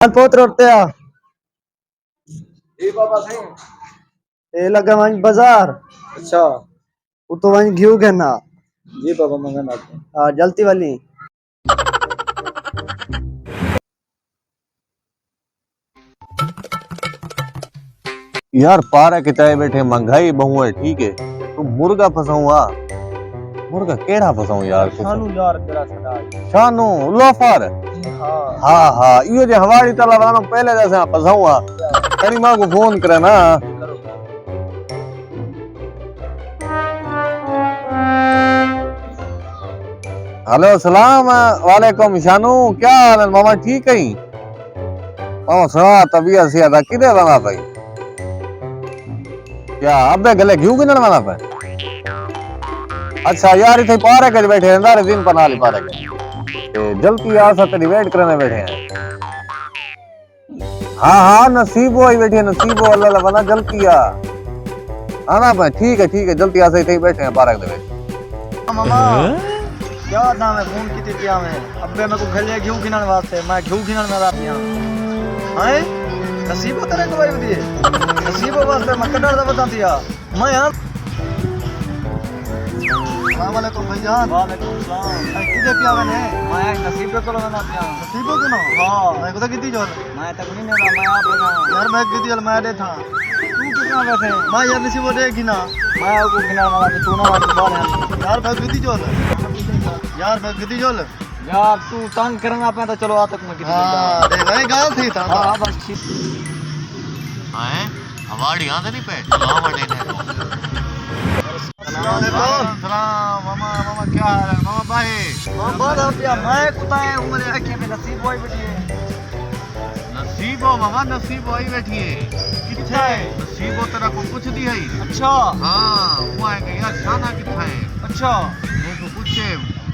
पोत रोते आ जी बाबा सही। ए लगा वहीं बाजार। अच्छा वो तो वहीं घियो के ना। जी बाबा मंगन आते हैं। जलती वाली। यार पारा के चाय बैठे महंगाई बहु है ठीक है तू मुर्गा फसाऊं आ मुर्गा केड़ा फसाऊं यार कुछ शानू यार तेरा सदा। शानू लोफर हाँ हाँ हाँ यो जे हवाड़ी ताला वाला पहले जैसे फसाऊं आ तेरी मां को फोन करे ना। हेलो सलाम वालेकुम शानू क्या हाल है मामा ठीक है मामा सुना तबीयत से ज्यादा किधर बना भाई क्या अबे गले क्यों गिनन वाला पे अच्छा यार इथे पारे के बैठे हैं सारे दिन पना ली पारे के जल्दी आ सा तेरी वेट करने बैठे हैं। हाँ हाँ नसीब हो ही बैठे हैं नसीब हो अल्लाह बना जल्दी आ आना पे ठीक है जल्दी आ से इथे बैठे हैं पारे के बैठे मामा क्या नाम है फोन की तिथिया में अबे मेरे को घले घियो खिलाने वास्ते मैं घियो खिलाने में रात यहां हाय नसीब तेरे को भाई दिए नसीब वास्ते मैं कदर दा बता दिया मैं यार अस्सलाम वालेकुम भैजान। वालेकुम सलाम किदे पिया ने मैं नसीब को ना पिया नसीब को ना हां मैं को कितनी जोर मैं तक नहीं ना मैं आप ना यार मैं कितनी जोर मैं दे था तू कितना बैठे मैं यार नसीब देगी ना मैं को गिना वाला तू ना बाल है यार मैं कितनी जोर यार मैं कितनी जोर यार तू तंग करना पे तो चलो आ तक मैं कितनी हां देख भाई गाल थी था हां बस ठीक हैं हवाड़ी आंदे नहीं पे चलो हम देने सलाम मामा मामा क्या हाल है मामा भाई मां बहुत रुपया मैं कुत्ता है उम्र आके में नसीब होई बैठी है नसीब हो मामा नसीब होई बैठी है किथे नसीब हो तेरा को कुछ दी है अच्छा हां वो है कि यार शाना किथा है अच्छा मैं तो पूछे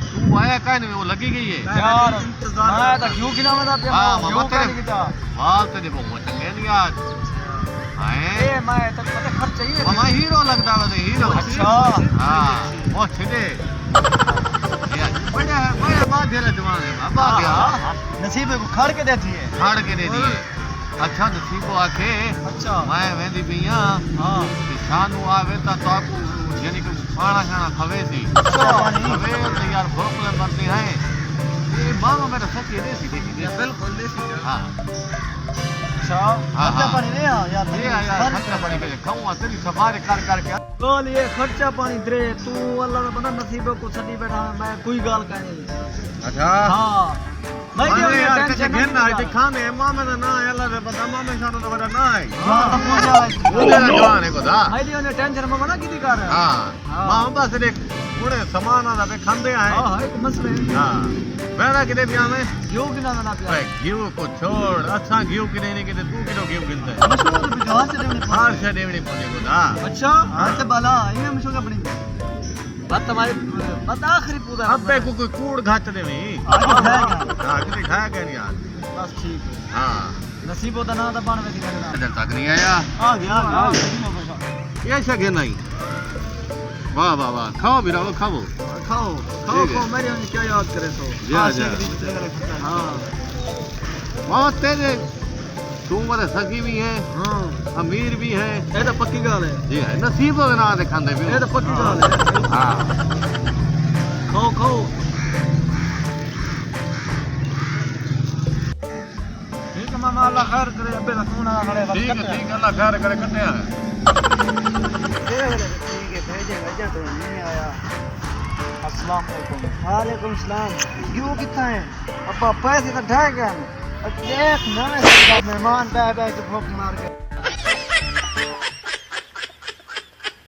तू आया काहे नहीं वो लगी गई है यार मैं तो क्यों गिना में था हां मामा तेरे किता बाल तेरे बहुत चंगे नहीं यार ए मैं तो पता खर्च चाहिए मामा हीरो लगता है हीरो अच्छा हां वो छिदे यार बड़ा बात है जवान है अब आ गया नसीब को खड़ के देती है खाड़ के दे दिए अच्छा नसीब को आके अच्छा मैं वेंदी पिया हां शानू आवे ता तो आपको यानी कि खाना खाना खवे थी अच्छा खवे तो यार भूख लग मरती है ये मामा मेरा सच ये देसी बिल्कुल देसी हां अच्छा खर्चा पानी नहीं यार ये यार खर्चा पानी के खाऊंगा तेरी सफारी कर के बोल ये खर्चा पानी दे तू अल्लाह का पता नसीब को छड़ी बैठा मैं कोई गाल का नहीं अच्छा हां मैं अरे यार कैसे घेरना है खाने मामे का ना है अल्लाह से पता मामे शानू तो बड़ा ना है वो मेरा जवान है खुदा आई दी ने टेंशन में मना की कर हां मां बस देख थोड़े सामान आ पे खांदे हैं हां एक मसले हां बेड़ा किदे पिया में क्यों गिना ना पिया भाई घियो को छोड़ अच्छा घियो किने नहीं किते तू किलो घियो गिनता है मशहूर भी जहां से देवनी हार से देवनी पड़े खुदा अच्छा हां से बाला इने मशहूर अपनी बात तुम्हारी बात आखिरी पूरा अबे को कोई कूड़ घाट दे नहीं आगे खाएगा हां किते खाया क्या नहीं यार बस ठीक है हां नसीब होता ना तो बन में दिखना इधर तक नहीं आया आ गया ये शगे नहीं वाह वाह वाह खाओ भी रहो खाओ खाओ खाओ खाओ मेरे ने क्या याद करे तो जा हां बहुत तेरे तू मेरे सगी भी है हां अमीर भी है ये तो पक्की गाल है जी है नसीब हो ना दे खांदे भी ये तो पक्की गाल है हां खाओ खाओ ठीक है मामा अल्लाह खैर करे अबे रखूना खड़े ठीक है अल्लाह खैर करे कटे है ठीक है भेजे भेजा तो नहीं आया अस्सलाम वालेकुम वालेकुम सलाम क्यों कितना है अब पैसे तो ढह गए देख नवे मेहमान बैठ बैठ के भूख मार के